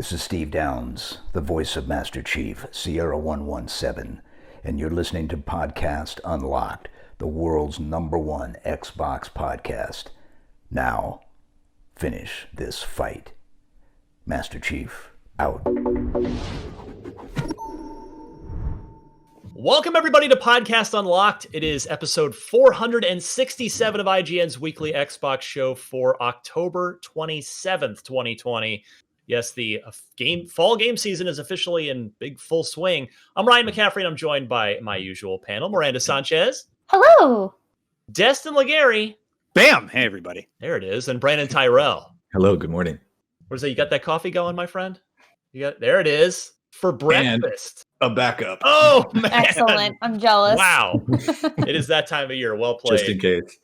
This is Steve Downs, the voice of Master Chief, Sierra 117, and you're listening to Podcast Unlocked, the world's #1 Xbox podcast. Now, finish this fight. Master Chief, out. Welcome, everybody, to Podcast Unlocked. It is episode 467 of IGN's weekly Xbox show for October 27th, 2020. Yes, the fall game season is officially in big full swing. I'm Ryan McCaffrey, and I'm joined by my usual panel, Miranda Sanchez. Hello. Destin Legary. Bam! Hey, everybody. There it is. And Brandon Tyrell. Hello, good morning. Where's that? You got that coffee going, my friend? There it is. For breakfast. A backup. Oh, man. Excellent. I'm jealous. Wow. It is that time of year. Well played. Just in case.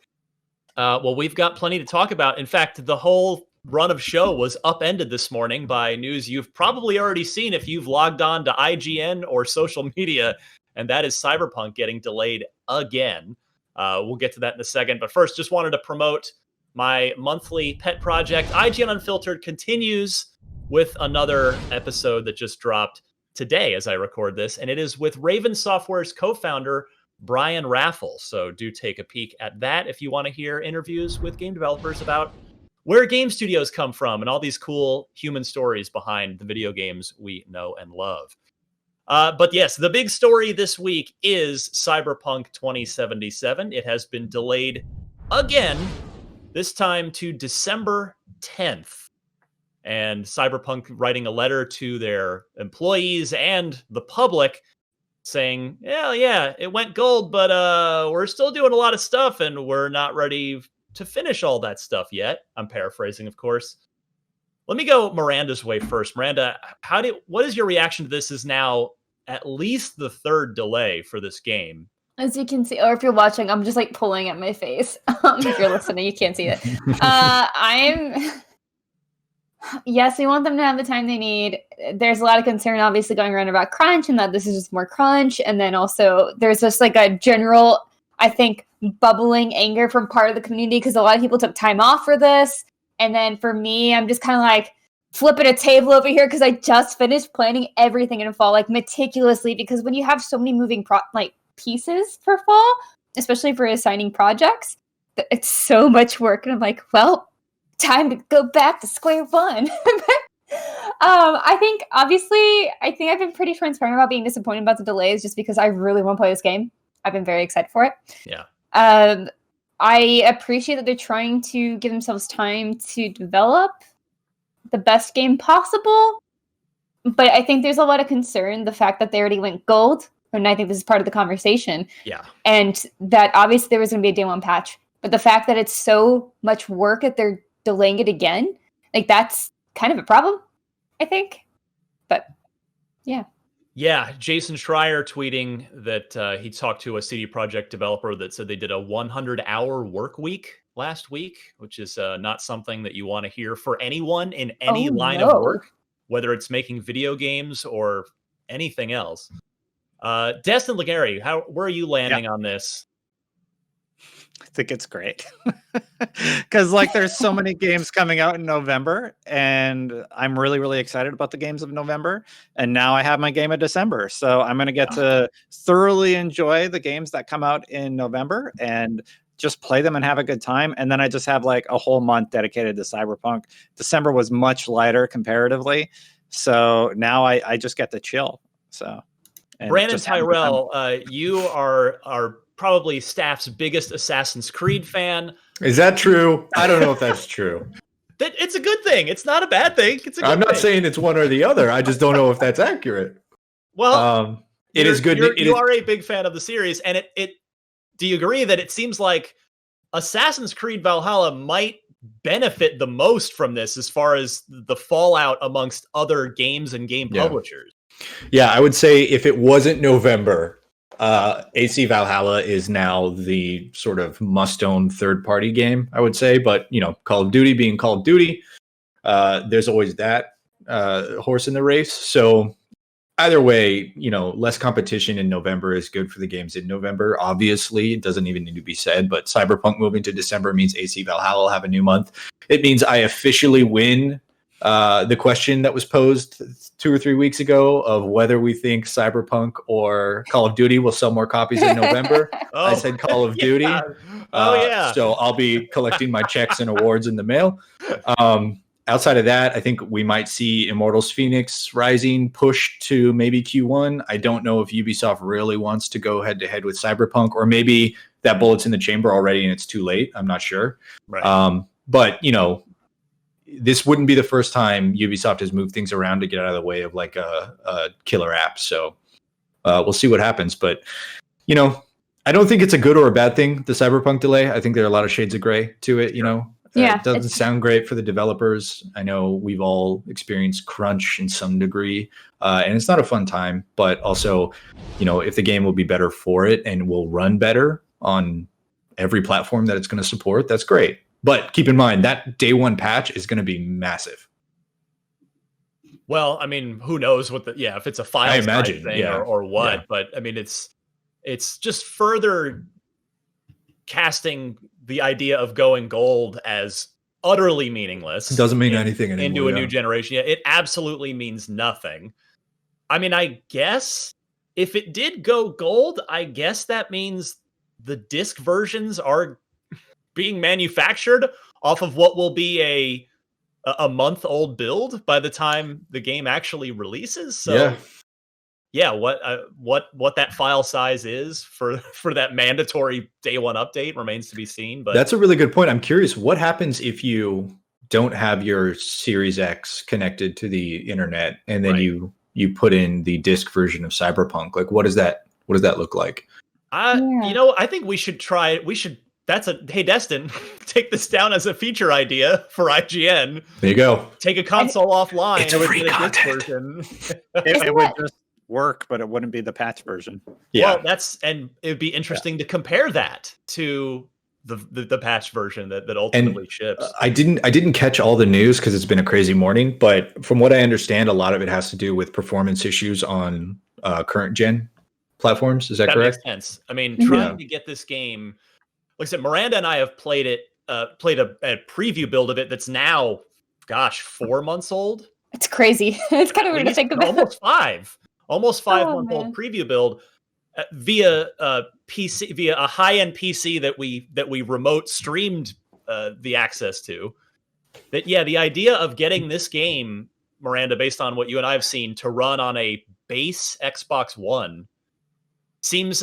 Well, we've got plenty to talk about. In fact, the whole run of show was upended this morning by news you've probably already seen if you've logged on to IGN or social media, and that is Cyberpunk getting delayed again. We'll get to that in a second. But first, just wanted to promote my monthly pet project. IGN Unfiltered continues with another episode that just dropped today as I record this, and it is with Raven Software's co-founder, Brian Raffel. So do take a peek at that if you want to hear interviews with game developers about where game studios come from and all these cool human stories behind the video games we know and love. But yes, the big story this week is Cyberpunk 2077. It has been delayed again, this time to December 10th. And Cyberpunk writing a letter to their employees and the public saying, yeah, it went gold, but we're still doing a lot of stuff and we're not ready to finish all that stuff yet. I'm paraphrasing, of course. Let me go Miranda's way first. Miranda, what is your reaction to this? Is now at least the third delay for this game? As you can see, or if you're watching, I'm just like pulling at my face. If you're listening, you can't see it. Yes, we want them to have the time they need. There's a lot of concern, obviously, going around about crunch and that this is just more crunch. And then also there's just like a general, I think, bubbling anger from part of the community because a lot of people took time off for this. And then for me, I'm just kind of like flipping a table over here because I just finished planning everything in fall, like meticulously, because when you have so many moving pieces for fall, especially for assigning projects, it's so much work. And I'm like, well, time to go back to square one. I think I've been pretty transparent about being disappointed about the delays just because I really want to play this game. I've been very excited for it. Yeah. I appreciate that they're trying to give themselves time to develop the best game possible. But I think there's a lot of concern, the fact that they already went gold. And I think this is part of the conversation. Yeah. And that obviously there was going to be a day one patch. But the fact that it's so much work that they're delaying it again, like that's kind of a problem, I think. But yeah. Yeah, Jason Schreier tweeting that he talked to a CD Projekt developer that said they did a 100-hour work week last week, which is not something that you want to hear for anyone in any line of work, whether it's making video games or anything else. Destin Legary, where are you landing on this? I think it's great because there's so many games coming out in November and I'm really, really excited about the games of November. And now I have my game of December. So I'm going to get to thoroughly enjoy the games that come out in November and just play them and have a good time. And then I just have a whole month dedicated to Cyberpunk. December was much lighter comparatively. So now I just get to chill. So Brandon Tyrell, you are probably staff's biggest Assassin's Creed fan. Is that true? I don't know if that's true. It's a good thing. It's not a bad thing. I'm not saying it's one or the other. I just don't know if that's accurate. Well, it is good. You are a big fan of the series, and do you agree that it seems like Assassin's Creed Valhalla might benefit the most from this as far as the fallout amongst other games and game publishers? Yeah, I would say if it wasn't November, AC Valhalla is now the sort of must-own third-party game, I would say. But, Call of Duty being Call of Duty, there's always that horse in the race. So either way, less competition in November is good for the games in November. Obviously, it doesn't even need to be said. But Cyberpunk moving to December means AC Valhalla will have a new month. It means I officially win the question that was posed 2 or 3 weeks ago of whether we think Cyberpunk or Call of Duty will sell more copies in November. I said Call of Duty. So I'll be collecting my checks and awards in the mail. Outside of that, I think we might see Immortals Phoenix Rising pushed to maybe Q1. I don't know if Ubisoft really wants to go head to head with Cyberpunk, or maybe that bullet's in the chamber already and it's too late. I'm not sure. Right. But this wouldn't be the first time Ubisoft has moved things around to get out of the way of like a killer app. So we'll see what happens. But I don't think it's a good or a bad thing, the Cyberpunk delay. I think there are a lot of shades of gray to it. It doesn't sound great for the developers. I know we've all experienced crunch in some degree, and it's not a fun time. But also, if the game will be better for it and will run better on every platform that it's going to support, that's great. But keep in mind that day one patch is going to be massive. Well, I mean, who knows if it's a file I imagine, thing or what. Yeah. But I mean, it's just further casting the idea of going gold as utterly meaningless. It doesn't mean anything anymore. Into a new generation. Yeah, it absolutely means nothing. I mean, I guess if it did go gold, I guess that means the disc versions are being manufactured off of what will be a month-old build by the time the game actually releases. So what that file size is for that mandatory day one update remains to be seen. But that's a really good point. I'm curious, what happens if you don't have your Series X connected to the internet and then you put in the disc version of Cyberpunk? Like, what does that look like? I think we should try. Hey, Destin, take this down as a feature idea for IGN. There you go. Take a console offline. It's free content. It would just work, but it wouldn't be the patch version. Yeah. Well, it would be interesting to compare that to the patch version that ultimately ships. I didn't catch all the news because it's been a crazy morning, but from what I understand, a lot of it has to do with performance issues on current gen platforms. Is that correct? Makes sense. I mean, trying to get this game. Like I said, Miranda and I have played it. Played a preview build of it that's now, 4 months old. It's crazy. It's kind of weird to think about. Almost 5 month old preview build via PC, via a high end PC that we remote streamed the access to. The idea of getting this game, Miranda, based on what you and I have seen, to run on a base Xbox One seems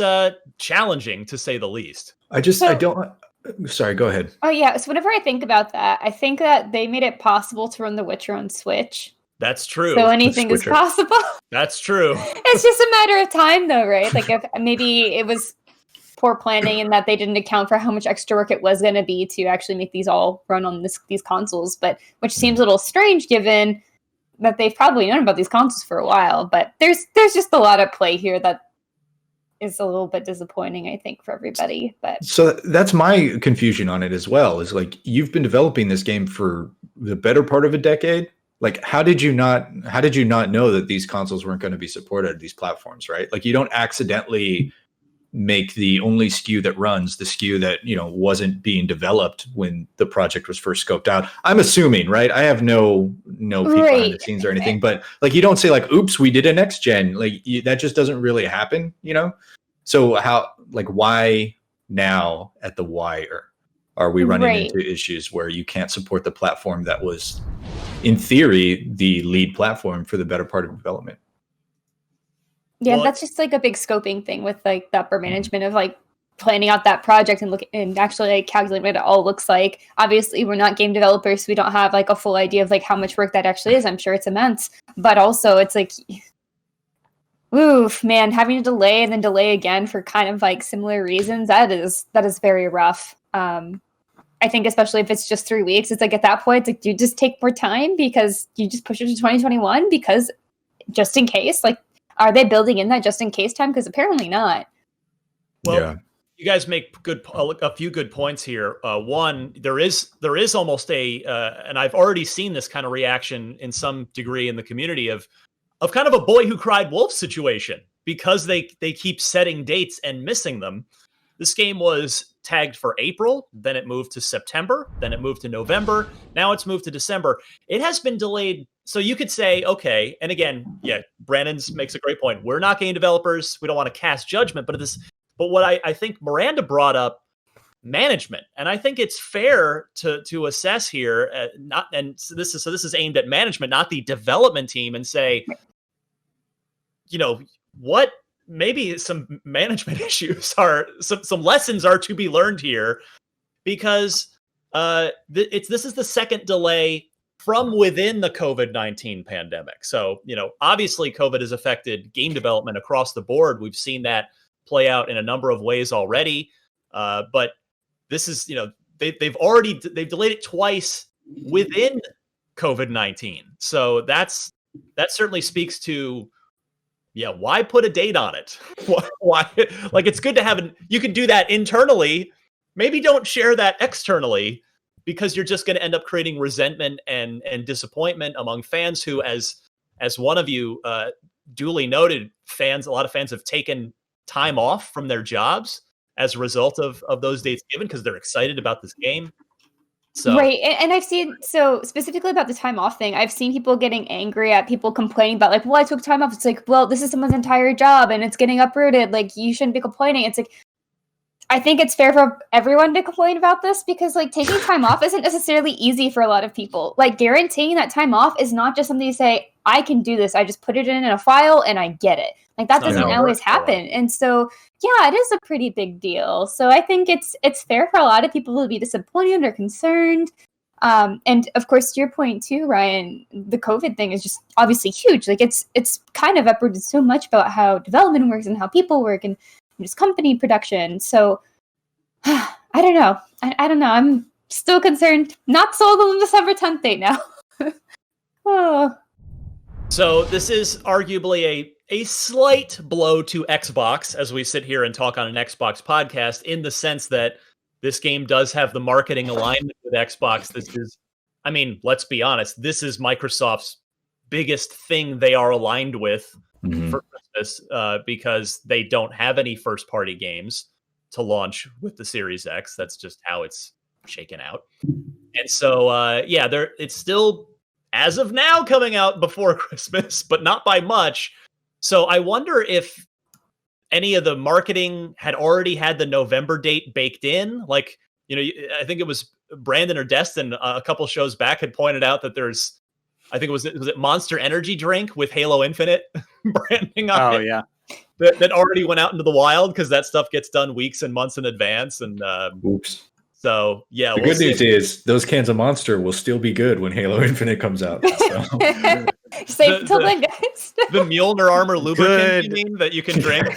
challenging to say the least. Sorry, go ahead. Oh yeah. So whenever I think about that, I think that they made it possible to run The Witcher on Switch. That's true. So anything is possible. That's true. It's just a matter of time though, right? Like if maybe it was poor planning and that they didn't account for how much extra work it was going to be to actually make these all run on these consoles, but which seems a little strange given that they've probably known about these consoles for a while. But there's just a lot of play here that is a little bit disappointing, I think, for everybody. But so that's my confusion on it as well. Is like, you've been developing this game for the better part of a decade. Like, how did you not know that these consoles weren't going to be supported at these platforms, right? Like, you don't accidentally make the only SKU that runs the SKU that, wasn't being developed when the project was first scoped out. I'm assuming, right? I have no peek behind the scenes or anything, but like, you don't say like, oops, we did a next gen. Like, that just doesn't really happen, So why now at the wire are we running into issues where you can't support the platform that was, in theory, the lead platform for the better part of development? Yeah, that's just like a big scoping thing with like the upper management of like planning out that project and actually like calculating what it all looks like. Obviously, we're not game developers, so we don't have like a full idea of like how much work that actually is. I'm sure it's immense, but also it's like, oof, man, having to delay and then delay again for kind of like similar reasons. That is very rough. I think especially if it's just 3 weeks, it's like at that point, it's like, do you just take more time because you just push it to 2021 because just in case, like, are they building in that just in case time? Because apparently not. Well, you guys make a few good points here. One, there is almost and I've already seen this kind of reaction in some degree in the community of kind of a boy who cried wolf situation because they keep setting dates and missing them. This game was tagged for April, then it moved to September, then it moved to November, now it's moved to December. It has been delayed. So you could say, okay, and again, yeah, Brandon's makes a great point. We're not game developers. We don't want to cast judgment, but what I think Miranda brought up, management, and I think it's fair to assess here. This is aimed at management, not the development team, and say, what maybe some management issues are, some lessons are to be learned here, because this is the second delay from within the COVID-19 pandemic. So, obviously COVID has affected game development across the board. We've seen that play out in a number of ways already. But this is, they've delayed it twice within COVID-19. So that certainly speaks to, why put a date on it? Why? Like, it's good to have you can do that internally. Maybe don't share that externally, because you're just going to end up creating resentment and disappointment among fans who, as one of you duly noted, a lot of fans have taken time off from their jobs as a result of those dates given, because they're excited about this game. So. Right. And I've seen, so specifically about the time off thing, I've seen people getting angry at people complaining about, like, well, I took time off. It's like, well, this is someone's entire job and it's getting uprooted. Like, you shouldn't be complaining. It's like, I think it's fair for everyone to complain about this, because, like, taking time off isn't necessarily easy for a lot of people. Like, guaranteeing that time off is not just something you say, I can do this. I just put it in a file and I get it. Like, that doesn't always happen. And so, yeah, it is a pretty big deal. So I think it's fair for a lot of people to be disappointed or concerned. And of course, to your point too, Ryan, the COVID thing is just obviously huge. Like, it's kind of uprooted so much about how development works and how people work and just company production. So I don't know. I don't know. I'm still concerned. Not sold on the December 10th date now. Oh. So this is arguably a slight blow to Xbox as we sit here and talk on an Xbox podcast, in the sense that this game does have the marketing alignment with Xbox. This is, I mean, let's be honest, this is Microsoft's biggest thing they are aligned with for Christmas, because they don't have any first-party games to launch with the Series X. That's just how it's shaken out. And so, it's still, as of now, coming out before Christmas, but not by much. So I wonder if any of the marketing had already had the November date baked in. Like, I think it was Brandon or Destin a couple shows back had pointed out that there's, I think was it Monster Energy drink with Halo Infinite branding on it. Oh, yeah. That already went out into the wild, because that stuff gets done weeks and months in advance. And oops. So, yeah. The good news is those cans of Monster will still be good when Halo Infinite comes out. So. Safe until then, guys. The Mjolnir armor lubricant, you mean, that you can drink?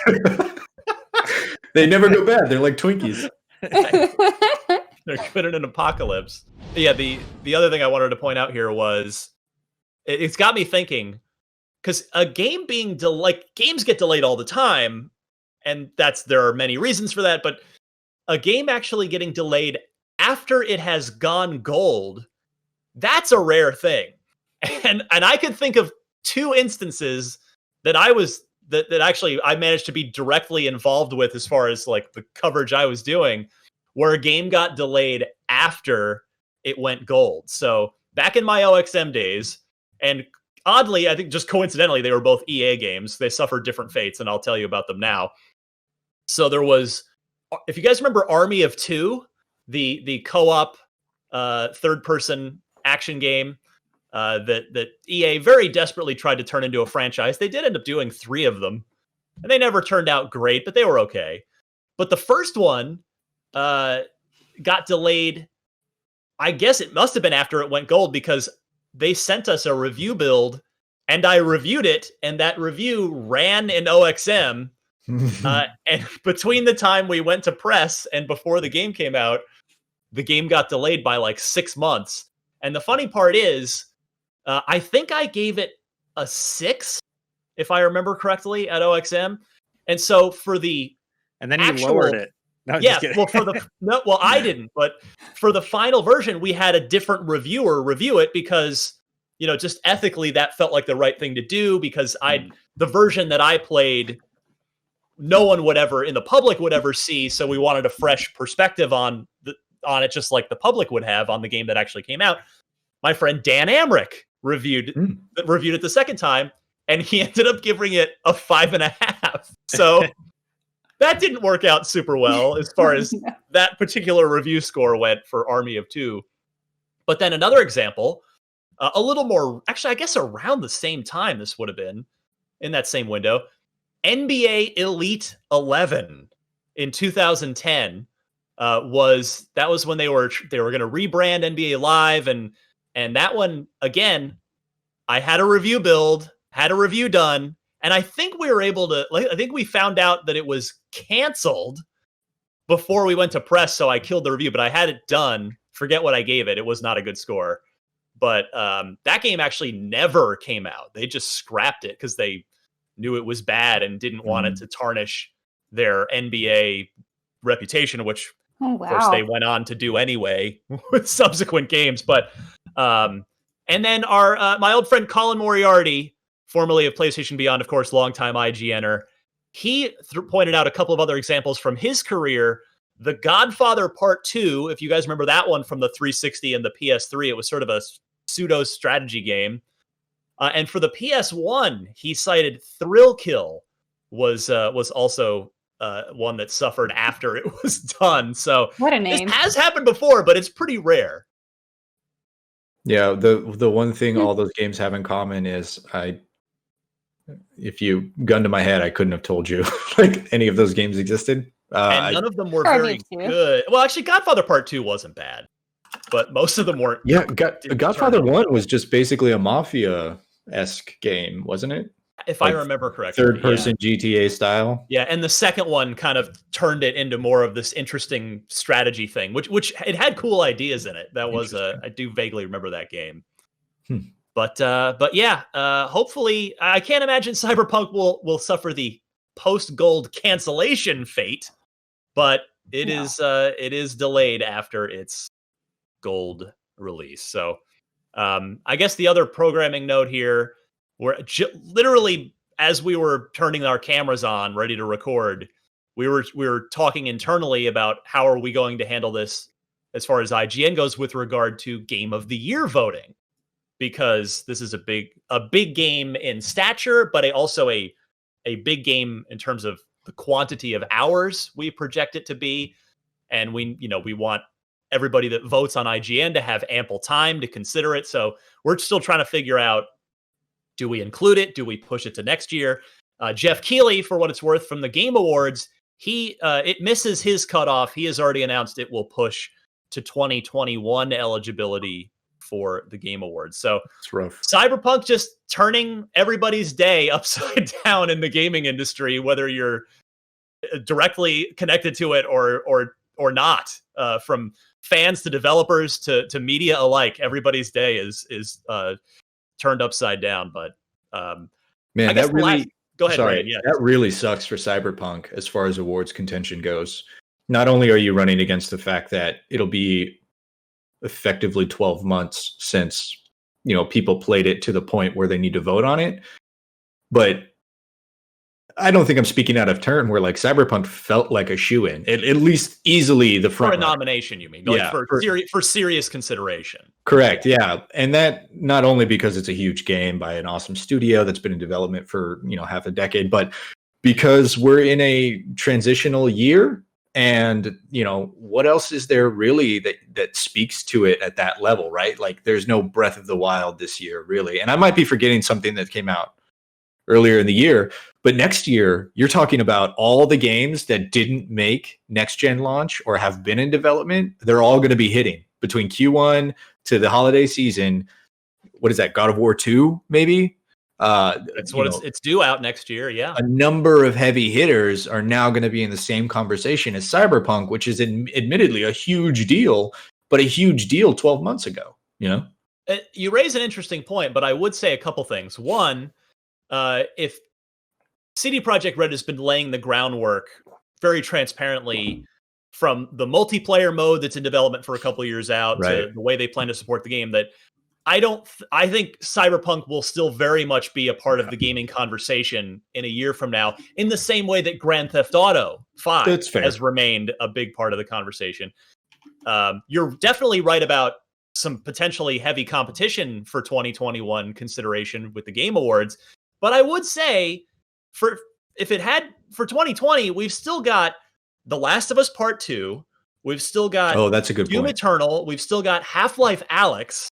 They never go bad. They're like Twinkies. They're good in an apocalypse. Yeah, the other thing I wanted to point out here was, it's got me thinking, because a game being delayed, games get delayed all the time, and there are many reasons for that, but a game actually getting delayed after it has gone gold, that's a rare thing. And I could think of two instances that I managed to be directly involved with, as far as like the coverage I was doing, where a game got delayed after it went gold. So back in my OXM days, and oddly, I think just coincidentally, they were both EA games. They suffered different fates, and I'll tell you about them now. So there was, if you guys remember Army of Two, the co-op third-person action game that EA very desperately tried to turn into a franchise. They did end up doing 3 of them, and they never turned out great, but they were okay. But the first one got delayed. I guess it must have been after it went gold, because they sent us a review build, and I reviewed it, and that review ran in OXM. And between the time we went to press and before the game came out, the game got delayed by like 6 months. And the funny part is, I think I gave it a 6, if I remember correctly, at OXM. And so for the and then you lowered it. No, yeah, well, I didn't, but for the final version, we had a different reviewer review it, because, just ethically that felt like the right thing to do, because the version that I played no one would ever in the public would ever see. So we wanted a fresh perspective on it, just like the public would have on the game that actually came out. My friend Dan Amrich reviewed it the second time, and he ended up giving it a 5.5. So that didn't work out super well as far as that particular review score went for Army of Two. But then another example, a little more, actually, I guess around the same time this would have been in that same window, NBA Elite 11 in 2010 was when they were going to rebrand NBA Live, and that one again, I had a review build, had a review done, and I think we were able to. I think we found out that it was canceled before we went to press, so I killed the review. But I had it done. Forget what I gave it; it was not a good score. But that game actually never came out. They just scrapped it because they knew it was bad and didn't want it to tarnish their NBA reputation, which of course they went on to do anyway with subsequent games. But and then our my old friend Colin Moriarty, formerly of PlayStation Beyond, of course, longtime IGNer, he pointed out a couple of other examples from his career. The Godfather Part 2, if you guys remember that one from the 360 and the PS3, it was sort of a pseudo strategy game. And for the PS1, he cited Thrill Kill was also one that suffered after it was done. So what a name. This has happened before, but it's pretty rare. Yeah, the one thing all those games have in common is if you gun to my head, I couldn't have told you like any of those games existed. And none of them were very good. Well, actually, Godfather Part 2 wasn't bad, but most of them weren't. Yeah, Godfather 1 was just basically a Mafia-esque game, wasn't it? If I remember correctly. Third-person GTA style. Yeah, and the second one kind of turned it into more of this interesting strategy thing, which it had cool ideas in it. That was I do vaguely remember that game. But yeah, hopefully, I can't imagine Cyberpunk will suffer the post-gold cancellation fate, but it is delayed after its gold release. So I guess the other programming note here, where literally as we were turning our cameras on ready to record, we were talking internally about how are we going to handle this as far as IGN goes with regard to Game of the Year voting, because this is a big game in stature, but also a big game in terms of the quantity of hours we project it to be. And we want everybody that votes on IGN to have ample time to consider it. So we're still trying to figure out, do we include it? Do we push it to next year? Jeff Keighley, for what it's worth, from the Game Awards, it misses his cutoff. He has already announced it will push to 2021 eligibility for the Game Awards. So it's rough. Cyberpunk just turning everybody's day upside down in the gaming industry, whether you're directly connected to it or not. From fans to developers to media alike, everybody's day is turned upside down. But man, that really go ahead. Sorry, Ryan, yeah. That really sucks for Cyberpunk as far as awards contention goes. Not only are you running against the fact that it'll be effectively 12 months since people played it to the point where they need to vote on it, but I don't think I'm speaking out of turn where like Cyberpunk felt like a shoo-in, at least easily the front for a nomination, you mean? Like for serious consideration. Correct. Yeah. And that not only because it's a huge game by an awesome studio that's been in development for, half a decade, but because we're in a transitional year. And, what else is there really that speaks to it at that level, right? Like there's no Breath of the Wild this year, really. And I might be forgetting something that came out earlier in the year, but next year you're talking about all the games that didn't make next gen launch or have been in development. They're all going to be hitting between Q1 to the holiday season. What is that? God of War 2, maybe? That's what it's due out next year. Yeah. A number of heavy hitters are now going to be in the same conversation as Cyberpunk, which is admittedly a huge deal, but a huge deal 12 months ago, You raise an interesting point, but I would say a couple things. One, if CD Projekt Red has been laying the groundwork very transparently from the multiplayer mode that's in development for a couple of years out to the way they plan to support the game, that I think Cyberpunk will still very much be a part of the gaming conversation in a year from now, in the same way that Grand Theft Auto 5 has remained a big part of the conversation. You're definitely right about some potentially heavy competition for 2021 consideration with the Game Awards. But I would say for 2020, we've still got The Last of Us Part 2. We've still got that's a good Doom point. Eternal. We've still got Half-Life Alyx.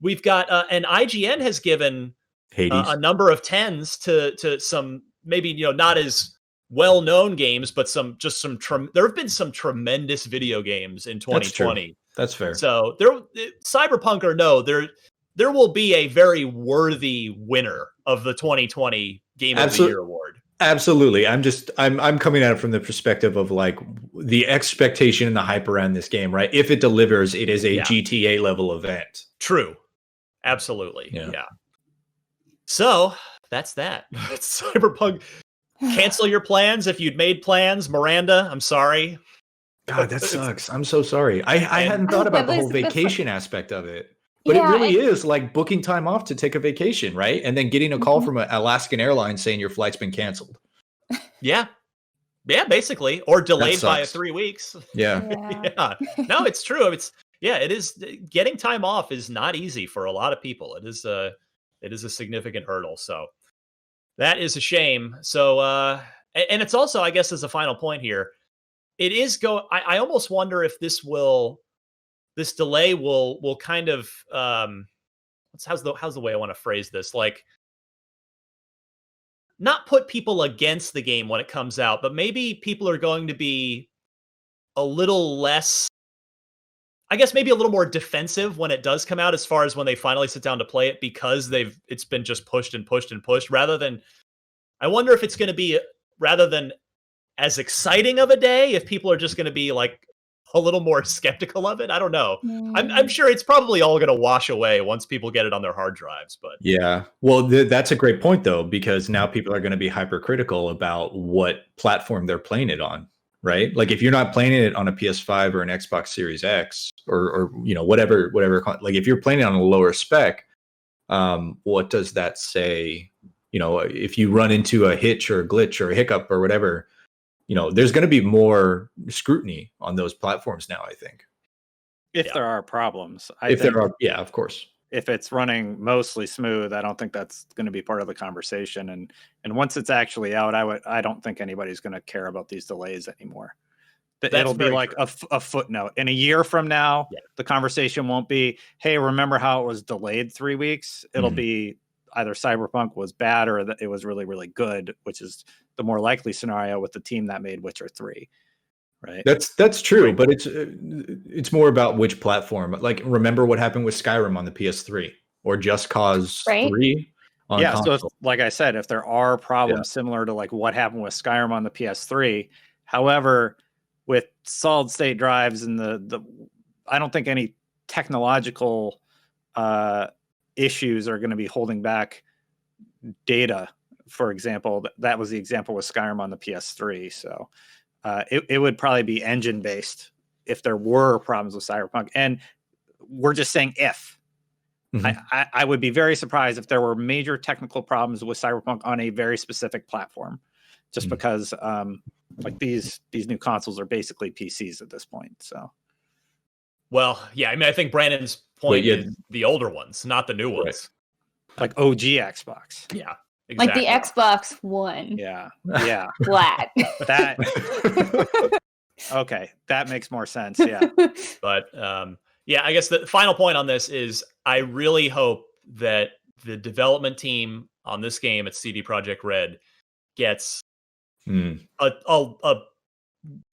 We've got and IGN has given a number of 10s to some maybe not as well-known games, but there have been some tremendous video games in 2020. That's fair. So Cyberpunk or no, there will be a very worthy winner of the 2020 Game of the Year award. Absolutely. I'm coming at it from the perspective of like the expectation and the hype around this game, right? If it delivers, it is a GTA level event. True. Absolutely. Yeah. So that's that. That's Cyberpunk. Cancel your plans if you'd made plans. Miranda, I'm sorry. God, that sucks. I'm so sorry. I hadn't thought about the whole vacation aspect of it. But it really is like booking time off to take a vacation, right? And then getting a call from an Alaskan Airlines saying your flight's been canceled. Yeah. Yeah, basically. Or delayed by 3 weeks. Yeah. Yeah. No, it's true. It is. Getting time off is not easy for a lot of people. It is a significant hurdle. So that is a shame. So, and it's also, I guess, as a final point here, it is I almost wonder if this delay will kind of, how's the way I want to phrase this? Like, not put people against the game when it comes out, but maybe people are going to be a little less, I guess maybe a little more defensive when it does come out, as far as when they finally sit down to play it, because it's been just pushed and pushed and pushed, I wonder if it's going to be, rather than as exciting of a day, if people are just going to be like a little more skeptical of it. I don't know. I'm sure it's probably all going to wash away once people get it on their hard drives. But yeah, well, that's a great point though, because now people are going to be hypercritical about what platform they're playing it on, right? Like if you're not playing it on a PS5 or an Xbox Series X or whatever, like if you're playing it on a lower spec, what does that say? If you run into a hitch or a glitch or a hiccup or whatever, there's going to be more scrutiny on those platforms now, I think. If there are problems. Yeah, of course. If it's running mostly smooth, I don't think that's going to be part of the conversation. And once it's actually out, I don't think anybody's going to care about these delays anymore. It'll be like a footnote. In a year from now, the conversation won't be, hey, remember how it was delayed 3 weeks? It'll be either Cyberpunk was bad or that it was really, really good, which is the more likely scenario with the team that made Witcher 3. Right. That's true, right. But it's more about which platform. Like, remember what happened with Skyrim on the PS3 or Just Cause 3 on console. So like I said, if there are problems similar to like what happened with Skyrim on the PS3, however, with solid state drives and the I don't think any technological issues are going to be holding back data. For example, that was the example with Skyrim on the PS3. So it would probably be engine based if there were problems with Cyberpunk. And we're just saying if. I would be very surprised if there were major technical problems with Cyberpunk on a very specific platform, just because like these new consoles are basically PCs at this point. So, well, yeah, I mean, I think Brandon's point is the older ones, not the new ones, like OG Xbox. Yeah, exactly. Like the Xbox One. Yeah, flat. That okay, that makes more sense. Yeah, but yeah, I guess the final point on this is I really hope that the development team on this game at CD Projekt Red gets a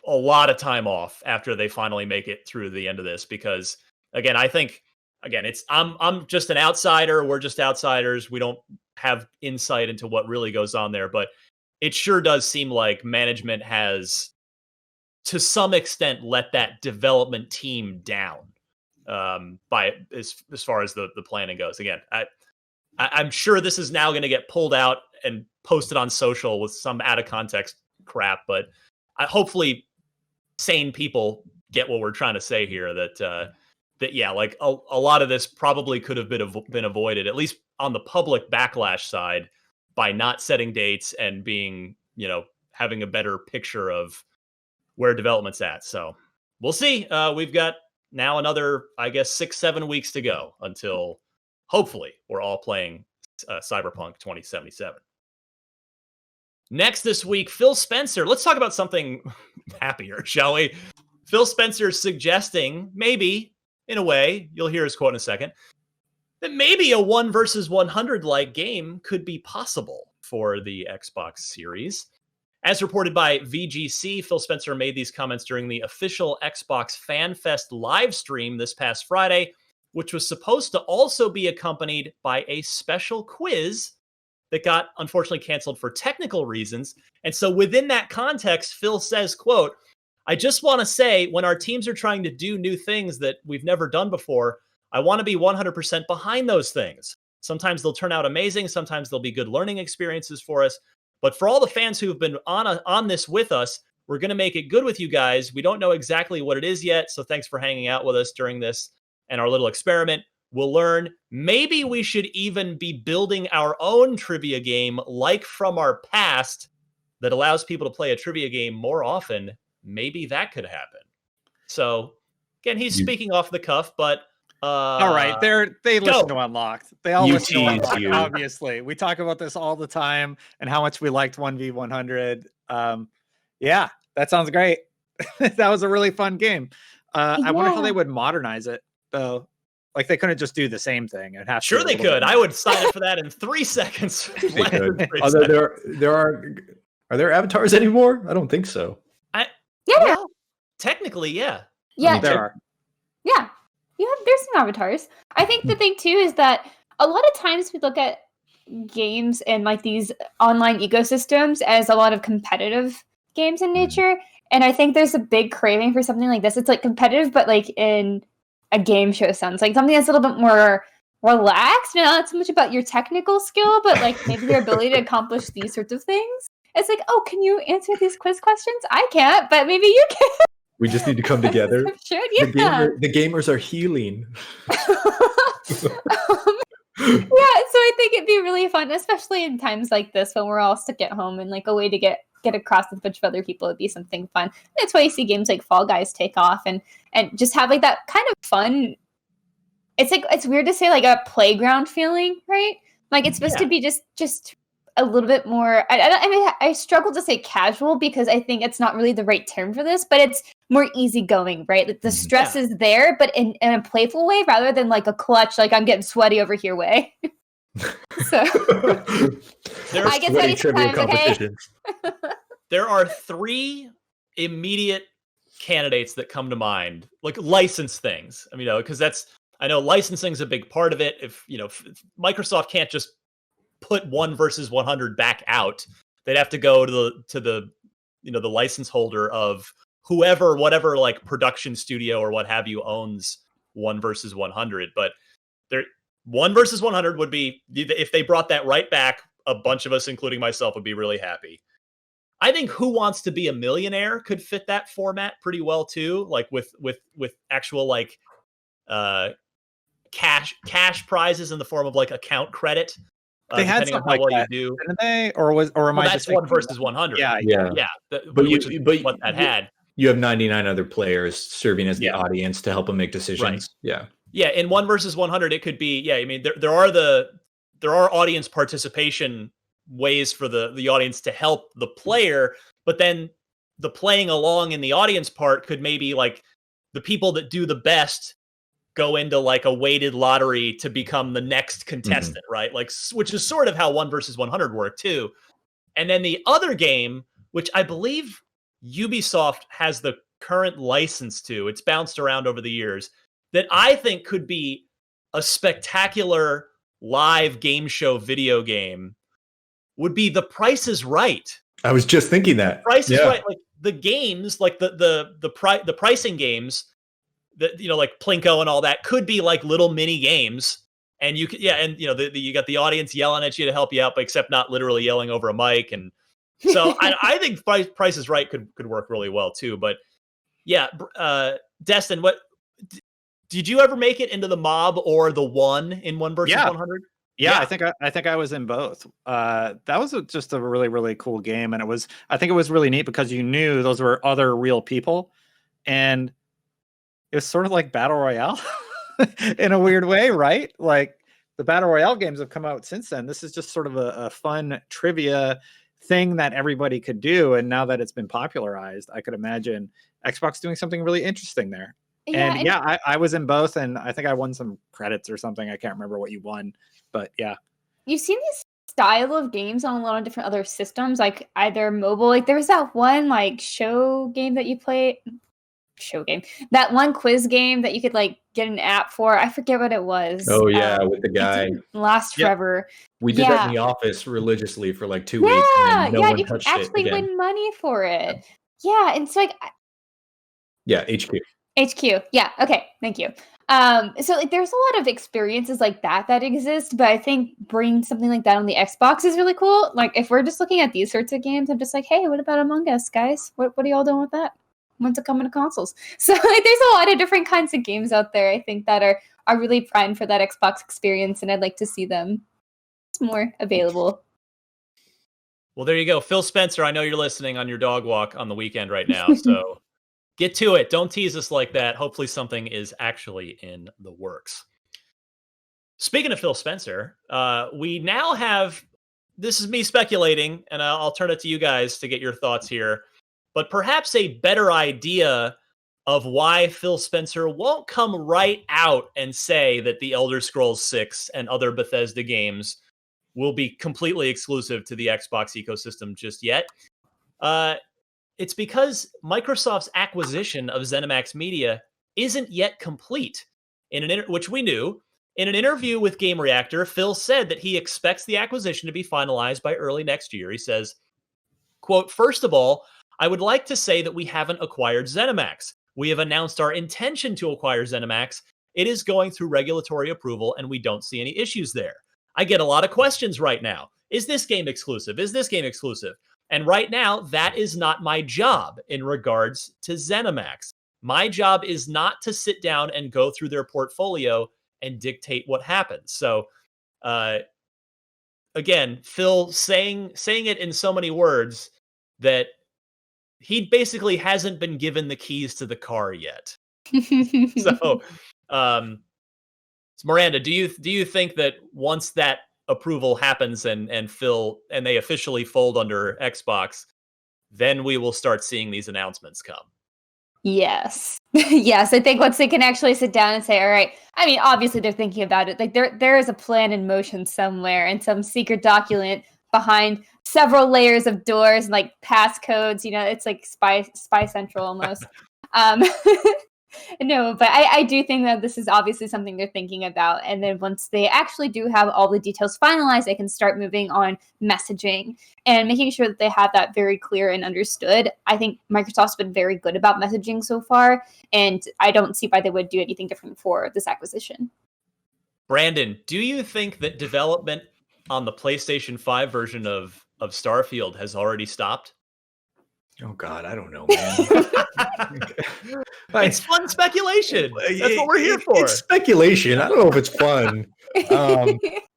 lot of time off after they finally make it through the end of this, because again, I think it's I'm just an outsider. We're just outsiders. We don't have insight into what really goes on there, but it sure does seem like management has to some extent let that development team down by as far as the planning goes. Again, I'm sure this is now going to get pulled out and posted on social with some out of context crap, but hopefully sane people get what we're trying to say here, that that yeah, like a lot of this probably could have been avoided, at least on the public backlash side, by not setting dates and being, having a better picture of where development's at. So we'll see. We've got now another, I guess, 6-7 weeks to go until hopefully we're all playing Cyberpunk 2077. Next this week, Phil Spencer. Let's talk about something happier, shall we? Phil Spencer suggesting, maybe, in a way, you'll hear his quote in a second, that maybe a 1 versus 100 like game could be possible for the Xbox Series. As reported by VGC, Phil Spencer made these comments during the official Xbox Fan Fest live stream this past Friday, which was supposed to also be accompanied by a special quiz that got unfortunately canceled for technical reasons. And so within that context, Phil says, quote, "I just want to say when our teams are trying to do new things that we've never done before, I want to be 100% behind those things. Sometimes they'll turn out amazing. Sometimes they'll be good learning experiences for us. But for all the fans who have been on this with us, we're going to make it good with you guys. We don't know exactly what it is yet. So thanks for hanging out with us during this and our little experiment. We'll learn. Maybe we should even be building our own trivia game like from our past that allows people to play a trivia game more often. Maybe that could happen." So again, he's speaking off the cuff, but all right, they listen to Unlocked. They all listen to Unlocked, you. Obviously. We talk about this all the time and how much we liked 1v100. Yeah, that sounds great. That was a really fun game. I wonder how they would modernize it, though. Like, they couldn't just do the same thing. It'd have sure, they could. I would sign up for that in 3 seconds. Although are there avatars anymore? I don't think so. Well, technically, yeah. Yeah, there are. Yeah. There's some avatars. I think the thing too is that a lot of times we look at games and like these online ecosystems as a lot of competitive games in nature. And I think there's a big craving for something like this. It's like competitive, but like in a game show sense, like something that's a little bit more relaxed, not so much about your technical skill, but like maybe your ability to accomplish these sorts of things. It's like, oh, can you answer these quiz questions? I can't, but maybe you can. We just need to come together. Sure, yeah. The gamers are healing. Yeah, so I think it'd be really fun, especially in times like this when we're all stuck at home, and like a way to get across with a bunch of other people would be something fun. That's why you see games like Fall Guys take off and just have like that kind of fun. It's like, it's weird to say like a playground feeling, right? Like it's supposed to be just a little bit more. I struggle to say casual because I think it's not really the right term for this, but it's more easygoing, right? Like the stress is there, but in a playful way rather than like a clutch, like I'm getting sweaty over here way. So I get sweaty sometimes, okay? There are 3 immediate candidates that come to mind, like license things. I mean, because I know licensing is a big part of it. If Microsoft can't just put 1 versus 100 back out, they'd have to go to the the license holder of whatever like production studio or what have you owns 1 versus 100. But 1 versus 100 would be, if they brought that right back, a bunch of us, including myself, would be really happy. I think Who Wants to Be a Millionaire could fit that format pretty well too, like with actual like cash prizes in the form of like account credit. They had something like that, didn't they? Or am I that's just 1 versus 100? Yeah. But what that had. You have 99 other players serving as the audience to help them make decisions. Right. Yeah. In 1 versus 100, it could be. I mean, there are audience participation ways for the audience to help the player, but then the playing along in the audience part could maybe like the people that do the best go into like a weighted lottery to become the next contestant, right? Like, which is sort of how 1 versus 100 worked too. And then the other game, which I believe Ubisoft has the current license to, it's bounced around over the years, that I think could be a spectacular live game show video game, would be The Price is Right. I was just thinking that. Price is Right. Like the games, like the pricing games, that like Plinko and all that, could be like little mini games, and you could you got the audience yelling at you to help you out, but except not literally yelling over a mic. And so I think Price is Right could work really well too. But yeah, Destin, did you ever make it into the mob or the one in 1 versus 100? Yeah, I think I was in both. That was just a really, really cool game, and I think it was really neat because you knew those were other real people, and it was sort of like Battle Royale in a weird way, right? Like the Battle Royale games have come out since then. This is just sort of a fun trivia thing that everybody could do, and now that it's been popularized, I could imagine Xbox doing something really interesting there. Yeah, I was in both, and I think I won some credits or something. I can't remember what you won, but yeah. you've seen this style of games on a lot of different other systems, like either mobile. Like there was that one like show game that you played. Show game. That one quiz game that you could like get an app for. I forget what it was. Oh yeah, with the It guy. didn't last forever. We did that in the office religiously for like 2 weeks, Yeah, and then no yeah, one you can touched it actually again. win money for it. Yeah, and so like Yeah, HQ. HQ. Yeah. Okay. Thank you. So like, there's a lot of experiences like that exist, but I think bringing something like that on the Xbox is really cool. Like, if we're just looking at these sorts of games, I'm just like, hey, what about Among Us, guys? What are y'all doing with that? When's it coming to consoles? So like, there's a lot of different kinds of games out there, I think, that are really primed for that Xbox experience, and I'd like to see them more available. Well, there you go. Phil Spencer, I know you're listening on your dog walk on the weekend right now, so get to it. Don't tease us like that. Hopefully something is actually in the works. Speaking of Phil Spencer, we now have, this is me speculating, and I'll turn it to you guys to get your thoughts here, but perhaps a better idea of why Phil Spencer won't come right out and say that the Elder Scrolls 6 and other Bethesda games will be completely exclusive to the Xbox ecosystem just yet. It's because Microsoft's acquisition of ZeniMax Media isn't yet complete. Which we knew. In an interview with Game Reactor, Phil said that he expects the acquisition to be finalized by early next year. He says, quote, "First of all, I would like to say that we haven't acquired ZeniMax. We have announced our intention to acquire ZeniMax. It is going through regulatory approval, and we don't see any issues there. I get a lot of questions right now. Is this game exclusive? Is this game exclusive? And right now, that is not my job in regards to ZeniMax. My job is not to sit down and go through their portfolio and dictate what happens." So, again, Phil saying it in so many words that he basically hasn't been given the keys to the car yet. So, Miranda, do you think that once that approval happens and Phil and they officially fold under Xbox, then we will start seeing these announcements come? Yes. Yes, I think once they can actually sit down and say, all right, I mean, obviously they're thinking about it. Like there is a plan in motion somewhere and some secret document behind several layers of doors and like passcodes, it's like spy central almost. No, but I do think that this is obviously something they're thinking about. And then once they actually do have all the details finalized, they can start moving on messaging and making sure that they have that very clear and understood. I think Microsoft's been very good about messaging so far, and I don't see why they would do anything different for this acquisition. Brandon, do you think that development on the PlayStation 5 version of Starfield has already stopped? Oh God, I don't know, man. It's fun speculation. That's what we're here for. It's speculation. I don't know if it's fun.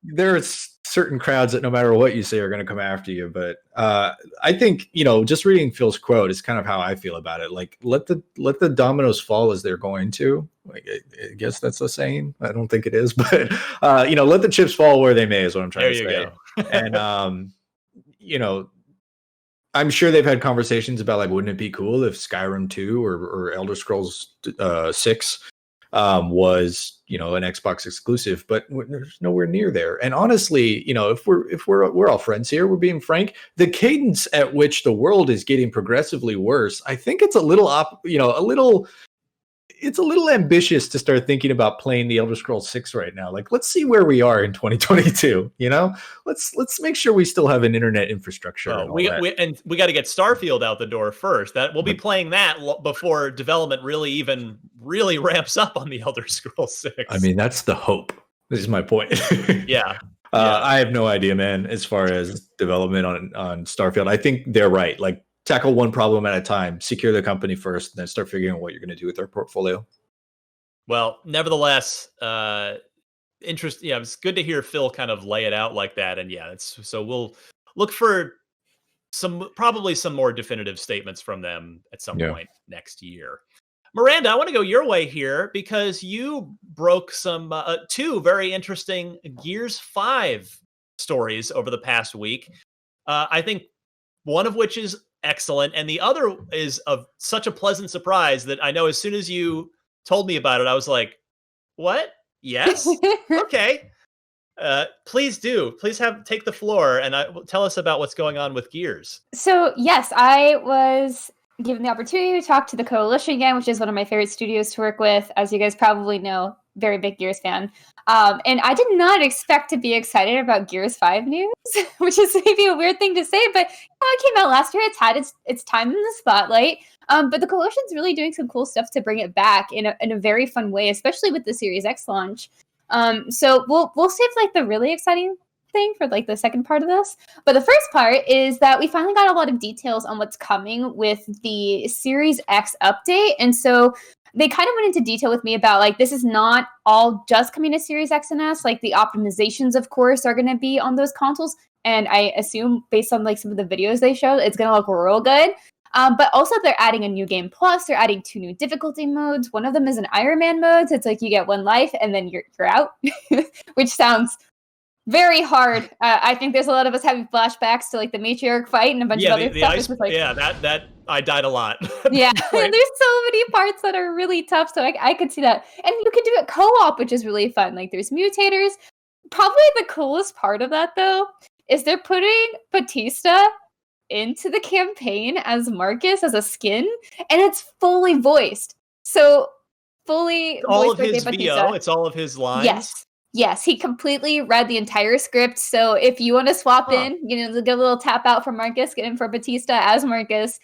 There's certain crowds that no matter what you say are going to come after you. But I think, just reading Phil's quote is kind of how I feel about it. Like, let the dominoes fall as they're going to. Like, I guess that's a saying. I don't think it is, but let the chips fall where they may is what I'm trying to say. There you go. And I'm sure they've had conversations about like, wouldn't it be cool if Skyrim 2 or Elder Scrolls 6 was, an Xbox exclusive, but there's nowhere near there. And honestly, if we're all friends here, we're being frank, the cadence at which the world is getting progressively worse, I think it's it's a little ambitious to start thinking about playing the Elder Scrolls 6 right now. Like, let's see where we are in 2022. Let's make sure we still have an internet infrastructure. Oh, we got to get Starfield out the door first. That we'll be playing that before development really ramps up on the Elder Scrolls 6. I mean, that's the hope. This is my point. Yeah. I have no idea, man. As far as development on Starfield, I think they're right. Like, tackle one problem at a time, secure the company first, and then start figuring out what you're going to do with their portfolio. Well, nevertheless, interest. Yeah, it's good to hear Phil kind of lay it out like that. And yeah, so we'll look for probably some more definitive statements from them at some point next year. Miranda, I want to go your way here because you broke some two very interesting Gears 5 stories over the past week. I think one of which is excellent, and the other is of such a pleasant surprise that I know as soon as you told me about it, I was like, what? Yes? Okay. Please do. Please take the floor and tell us about what's going on with Gears. So, yes, I was given the opportunity to talk to the Coalition again, which is one of my favorite studios to work with. As you guys probably know, very big Gears fan. And I did not expect to be excited about Gears 5 news, which is maybe a weird thing to say, but it came out last year. It's had its time in the spotlight. But the Coalition's really doing some cool stuff to bring it back in a very fun way, especially with the Series X launch. So we'll save like the really exciting thing for like the second part of this. But the first part is that we finally got a lot of details on what's coming with the Series X update. And so they kind of went into detail with me about like, this is not all just coming to Series X and S. Like the optimizations, of course, are going to be on those consoles. And I assume based on like some of the videos they showed, it's going to look real good. But also they're adding a new game plus. They're adding 2 new difficulty modes. One of them is an Iron Man mode. So it's like you get 1 life and then you're out, which sounds very hard. I think there's a lot of us having flashbacks to like the Matriarch fight and a bunch of other stuff. That I died a lot. Yeah, and there's so many parts that are really tough. So I could see that. And you could do it co-op, which is really fun. Like there's mutators. Probably the coolest part of that though is they're putting Batista into the campaign as Marcus as a skin, and it's fully voiced. So fully all of his VO, it's all of his lines. Yes, he completely read the entire script. So if you want to swap in, get a little tap out for Marcus, get in for Batista as Marcus.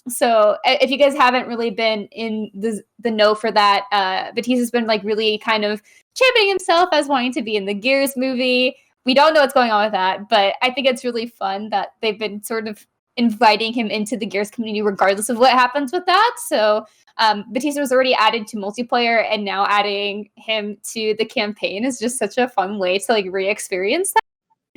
So if you guys haven't really been in the know for that, Batista's been like really kind of championing himself as wanting to be in the Gears movie. We don't know what's going on with that, but I think it's really fun that they've been sort of inviting him into the Gears community regardless of what happens with that. So Batista was already added to multiplayer, and now adding him to the campaign is just such a fun way to like re-experience that.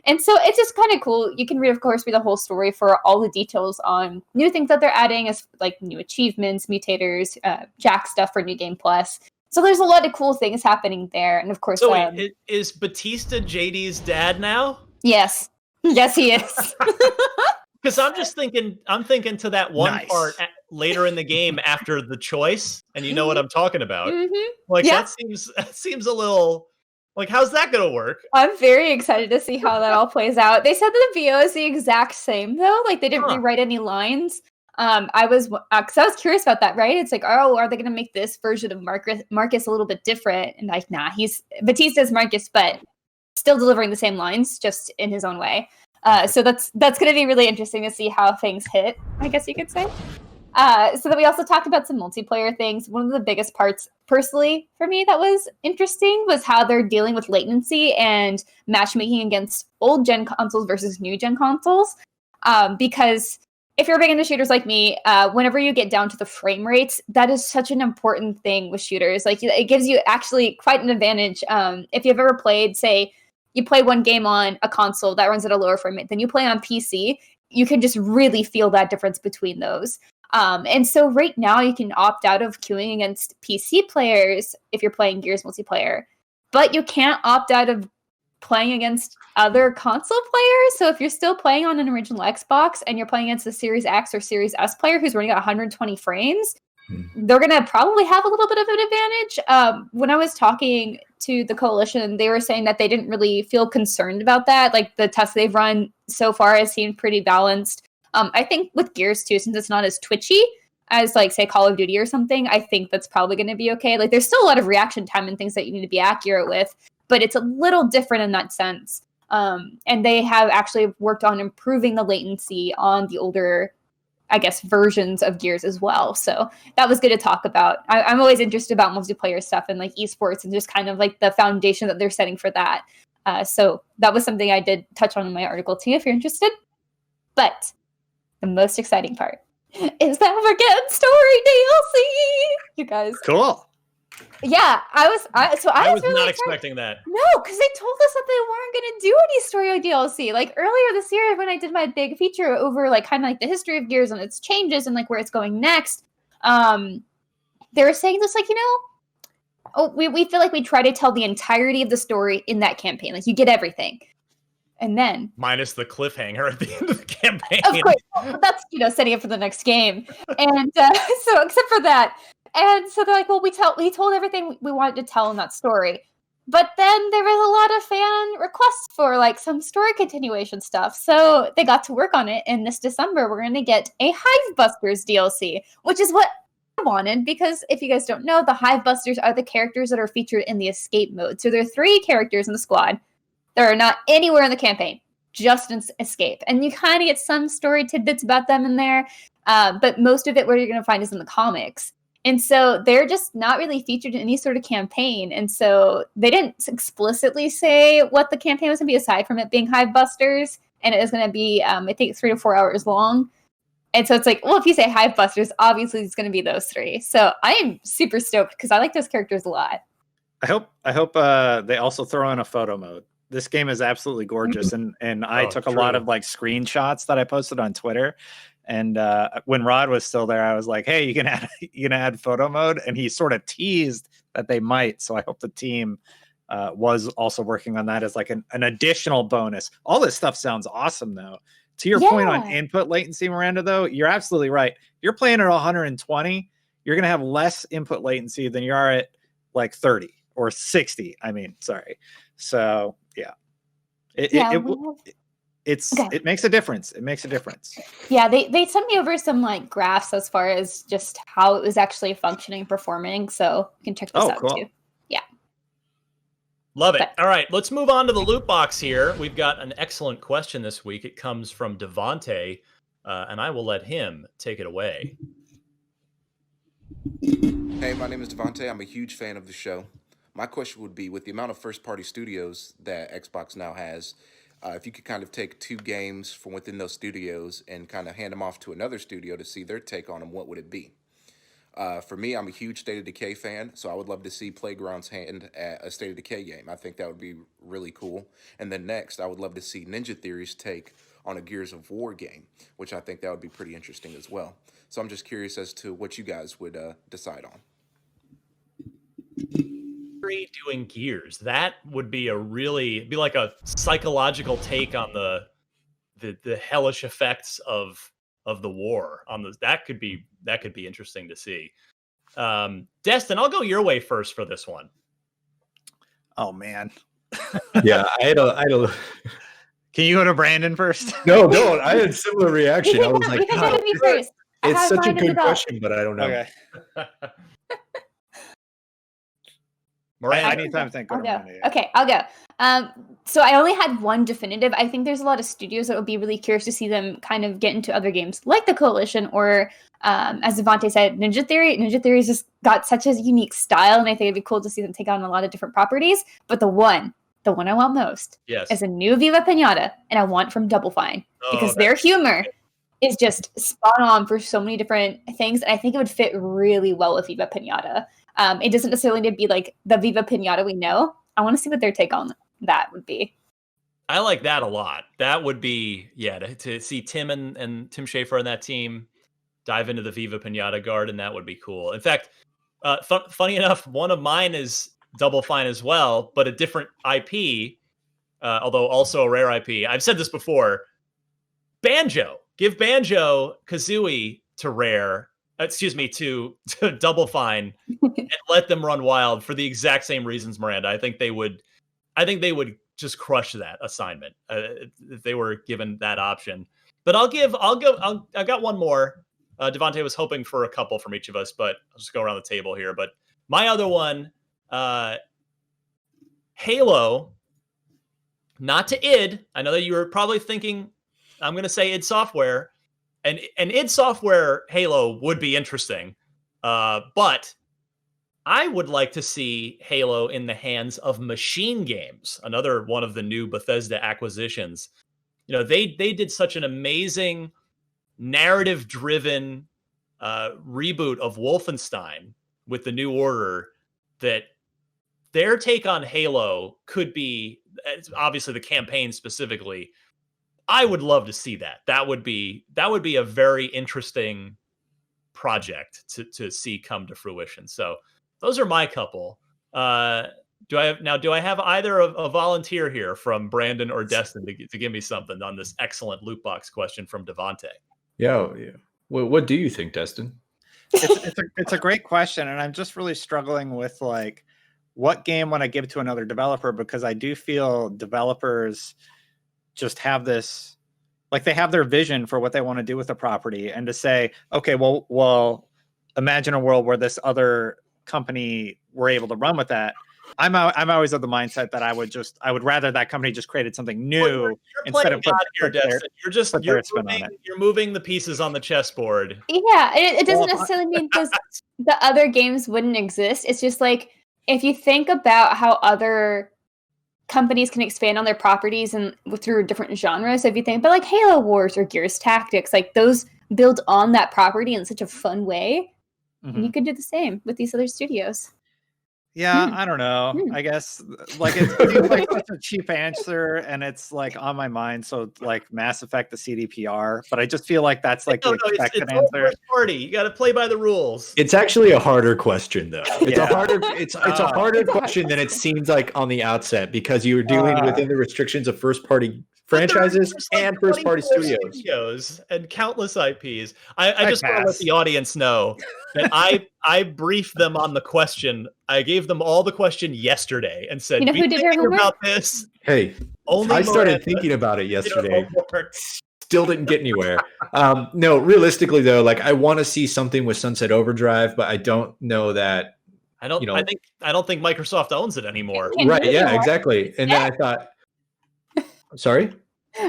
And so it's just kind of cool. You can read the whole story for all the details on new things that they're adding, as like new achievements, mutators, Jack stuff for New Game Plus. So there's a lot of cool things happening there. And of course, so wait, is Batista JD's dad now? Yes, he is. Because I'm thinking to that one part later in the game after the choice, and you know what I'm talking about. Mm-hmm. Like that seems a little like, how's that gonna work? I'm very excited to see how that all plays out. They said that the VO is the exact same though. Like they didn't rewrite any lines. I was curious about that, right? It's like, oh, are they gonna make this version of Marcus a little bit different? And like, nah, he's Batista's Marcus, but still delivering the same lines, just in his own way. So that's going to be really interesting to see how things hit, I guess you could say. So then we also talked about some multiplayer things. One of the biggest parts, personally, for me that was interesting was how they're dealing with latency and matchmaking against old gen consoles versus new gen consoles. Because if you're big into shooters like me, whenever you get down to the frame rates, that is such an important thing with shooters. Like it gives you actually quite an advantage. If you've ever played, say, you play one game on a console that runs at a lower frame rate than you play on PC, you can just really feel that difference between those. And so right now you can opt out of queuing against PC players if you're playing Gears multiplayer, but you can't opt out of playing against other console players. So if you're still playing on an original Xbox and you're playing against a Series X or Series S player who's running at 120 frames, they're going to probably have a little bit of an advantage. When I was talking to the Coalition, they were saying that they didn't really feel concerned about that. Like the tests they've run so far has seemed pretty balanced. I think with Gears too, since it's not as twitchy as like say Call of Duty or something, I think that's probably going to be okay. Like there's still a lot of reaction time and things that you need to be accurate with, but it's a little different in that sense. And they have actually worked on improving the latency on the older, I guess, versions of Gears as well. So that was good to talk about. I'm always interested about multiplayer stuff and like esports and just kind of like the foundation that they're setting for that. So that was something I did touch on in my article too, if you're interested. But the most exciting part is that we're getting story DLC, you guys. Cool. Yeah, I was I was really not excited. expecting that. No, because they told us that they weren't going to do any story DLC. Like earlier this year, when I did my big feature over like kind of like the history of Gears and its changes and like where it's going next, they were saying this like, we feel like we try to tell the entirety of the story in that campaign. Like you get everything, and then Minus the cliffhanger at the end of the campaign. of course, well, that's setting up for the next game. And so except for that, and so they're like, well, we told everything we wanted to tell in that story. But then there was a lot of fan requests for like some story continuation stuff. So they got to work on it. And this December, we're going to get a Hivebusters DLC, which is what I wanted. Because if you guys don't know, the Hivebusters are the characters that are featured in the escape mode. So there are 3 characters in the squad that are not anywhere in the campaign, just in escape. And you kind of get some story tidbits about them in there. But most of it, where you're going to find, is in the comics. And so they're just not really featured in any sort of campaign. And so they didn't explicitly say what the campaign was going to be, aside from it being Hivebusters. And it is going to be, I think, 3 to 4 hours long. And so it's like, well, if you say Hivebusters, obviously it's going to be those 3. So I am super stoked because I like those characters a lot. I hope they also throw in a photo mode. This game is absolutely gorgeous. And I took a lot of like screenshots that I posted on Twitter. And when Rod was still there, I was like, "Hey, you can add photo mode," and he sort of teased that they might. So I hope the team was also working on that as like an additional bonus. All this stuff sounds awesome, though. To your point on input latency, Miranda, though, you're absolutely right. You're playing at 120, you're going to have less input latency than you are at like 30 or 60. I mean, sorry. So yeah, it makes a difference. It makes a difference. Yeah, they sent me over some like graphs as far as just how it was actually functioning and performing. So you can check this out too. Yeah. Love it. All right, let's move on to the loot box here. We've got an excellent question this week. It comes from Devante, and I will let him take it away. Hey, my name is Devante. I'm a huge fan of the show. My question would be, with the amount of first-party studios that Xbox now has, if you could kind of take 2 games from within those studios and kind of hand them off to another studio to see their take on them, what would it be? For me, I'm a huge State of Decay fan, so I would love to see Playground's hand at a State of Decay game. I think that would be really cool. And then next, I would love to see Ninja Theory's take on a Gears of War game, which I think that would be pretty interesting as well. So I'm just curious as to what you guys would decide on. Doing Gears, that would be be like a psychological take on the hellish effects of the war on the that could be interesting to see. Destin, I'll go your way first for this one. Oh man. Yeah, I had a Can you go to Brandon first? No, I had a similar reaction. I was like, God, it's such a good question, but I don't know. Okay. Anytime, think. I'll go. Okay, I'll go. So I only had one definitive. I think there's a lot of studios that would be really curious to see them kind of get into other games like the Coalition or, as Devante said, Ninja Theory. Ninja Theory's just got such a unique style, and I think it'd be cool to see them take on a lot of different properties. But the one I want most is a new Viva Pinata, and I want from Double Fine because their humor is just spot on for so many different things, and I think it would fit really well with Viva Pinata. It doesn't necessarily need to be like the Viva Pinata we know. I want to see what their take on that would be. I like that a lot. That would be, to see Tim and Tim Schafer and that team dive into the Viva Pinata Garden, that would be cool. In fact, funny enough, one of mine is Double Fine as well, but a different IP, although also a rare IP. I've said this before. Banjo. Give Banjo-Kazooie to Rare. To Double Fine and let them run wild for the exact same reasons, Miranda. I think they would just crush that assignment if they were given that option. But I got one more. Devante was hoping for a couple from each of us, but I'll just go around the table here. But my other one, Halo, not to id. I know that you were probably thinking I'm going to say id Software. And id Software Halo would be interesting, but I would like to see Halo in the hands of Machine Games, another one of the new Bethesda acquisitions. They did such an amazing narrative-driven reboot of Wolfenstein with the New Order that their take on Halo could be, obviously the campaign specifically. I would love to see that. That would be a very interesting project to see come to fruition. So those are my couple. Do I have either a volunteer here from Brandon or Destin to give me something on this excellent loot box question from Devontae? Yeah. What do you think, Destin? It's a great question, and I'm just really struggling with like what game would I give to another developer, because I do feel developers just have this, like they have their vision for what they want to do with the property, and to say, okay, well, imagine a world where this other company were able to run with that. I'm always of the mindset that I would rather that company just created something new instead of you're moving the pieces on the chessboard. Yeah, it doesn't necessarily mean the other games wouldn't exist. It's just like, if you think about how other companies can expand on their properties and through different genres. So if you think about like Halo Wars or Gears Tactics, like those build on that property in such a fun way. Mm-hmm. And you could do the same with these other studios. Yeah, I don't know. I guess like it seems like such a cheap answer, and it's like on my mind. So like Mass Effect, the CDPR, but I just feel like that's like the expected answer. Party, you got to play by the rules. It's actually a harder question, though. It's a harder question than it seems like on the outset, because you're dealing within the restrictions of first-party franchises and first-party studios and countless IPs. I just want to let the audience know that I briefed them on the question. I gave them all the question yesterday and said, who did her homework about this? Hey, I started thinking about it yesterday. Still didn't get anywhere. No, realistically though, like I want to see something with Sunset Overdrive, but I don't know that. I don't think Microsoft owns it anymore. Right? Yeah, exactly. And then I thought, sorry.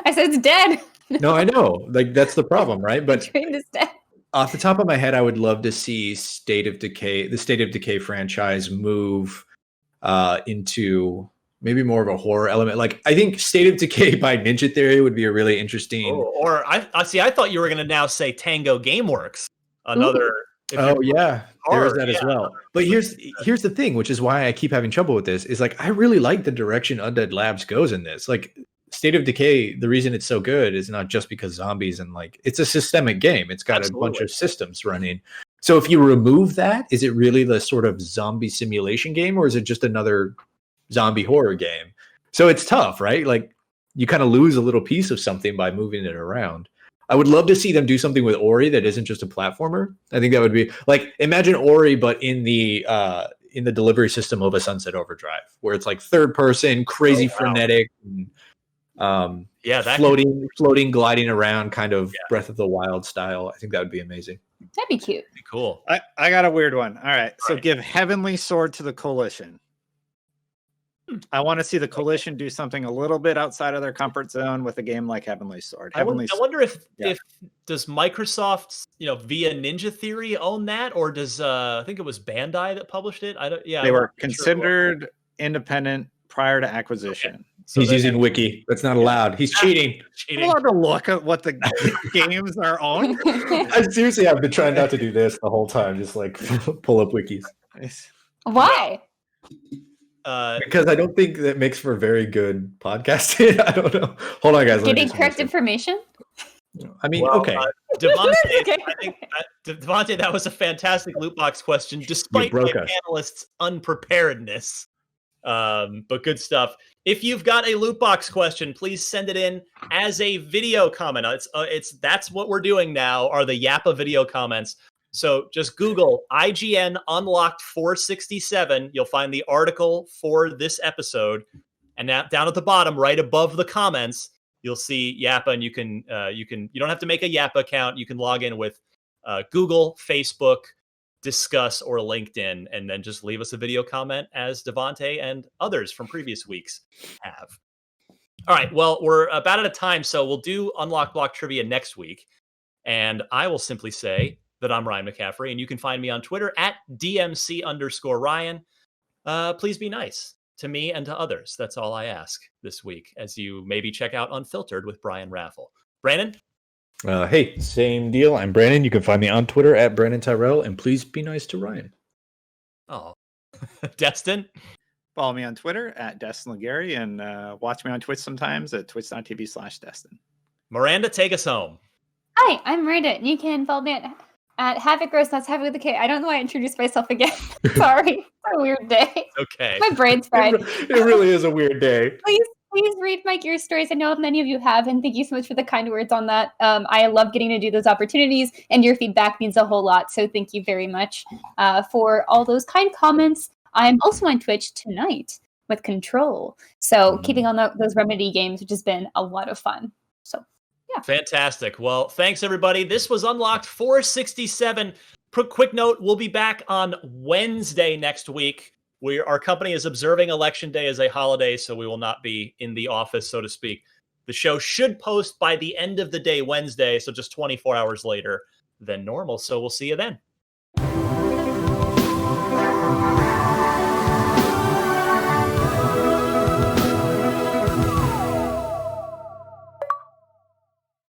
I said it's dead. No, I know. Like that's the problem, right? But Train is dead. Off the top of my head, I would love to see the State of Decay franchise move into maybe more of a horror element. Like I think State of Decay by Ninja Theory would be a really interesting. I thought you were going to now say Tango Gameworks. Another. Oh yeah, there is that as well. But here's the thing, which is why I keep having trouble with this. Is like I really like the direction Undead Labs goes in this. Like State of Decay, the reason it's so good is not just because zombies and like it's a systemic game. It's got a bunch of systems running. So if you remove that, is it really the sort of zombie simulation game, or is it just another zombie horror game? So it's tough, right? Like you kind of lose a little piece of something by moving it around. I would love to see them do something with Ori that isn't just a platformer. I think that would be like, imagine Ori, but in the delivery system of a Sunset Overdrive, where it's like third person, crazy frenetic. And, floating, gliding around, kind of Breath of the Wild style. I think that would be amazing. That'd be cute. Be cool. I got a weird one. All right, so give Heavenly Sword to the Coalition. I want to see the Coalition do something a little bit outside of their comfort zone with a game like Heavenly Sword. I wonder if does Microsoft, via Ninja Theory own that, or does I think it was Bandai that published it? They were considered independent prior to acquisition. Okay. So he's using Wiki. That's not allowed. He's cheating. I'm allowed to look at what the games are on. I seriously have been trying not to do this the whole time. Just like pull up wikis. Why? Because I don't think that makes for very good podcasting. I don't know. Hold on, guys. Getting correct information? I mean, okay. Devontae, I think Devontae, that was a fantastic loot box question, despite the analyst's unpreparedness. But good stuff. If you've got a loot box question, please send it in as a video comment. That's what we're doing now, are the Yappa video comments. So just Google IGN Unlocked 467. You'll find the article for this episode, and down at the bottom, right above the comments, you'll see Yappa, and you don't have to make a Yappa account. You can log in with Google, Facebook, Discuss, or LinkedIn, and then just leave us a video comment as Devontae and others from previous weeks have. All right, well, we're about out of time, so we'll do Unlock Block Trivia next week. And I will simply say that I'm Ryan McCaffrey, and you can find me on Twitter at DMC_Ryan. Please be nice to me and to others. That's all I ask this week, as you maybe check out Unfiltered with Brian Raffle. Brandon? Hey, same deal. I'm Brandon. You can find me on Twitter at Brandon Tyrell, and please be nice to Ryan. Oh, Destin? Follow me on Twitter at Destin Legary, and watch me on Twitch sometimes at twitch.tv/Destin. Miranda, take us home. Hi, I'm Miranda. You can follow me at Havoc Rose. That's Havoc with a K. I don't know why I introduced myself again. Sorry. It's a weird day. Okay. My brain's fried. It really is a weird day. Please read my Gear stories. I know many of you have, and thank you so much for the kind words on that. I love getting to do those opportunities, and your feedback means a whole lot. So thank you very much for all those kind comments. I'm also on Twitch tonight with Control. So keeping on those Remedy games, which has been a lot of fun. So yeah. Fantastic. Well, thanks everybody. This was Unlocked 467. Quick note, we'll be back on Wednesday next week. Our company is observing Election Day as a holiday, so we will not be in the office, so to speak. The show should post by the end of the day Wednesday, so just 24 hours later than normal. So we'll see you then.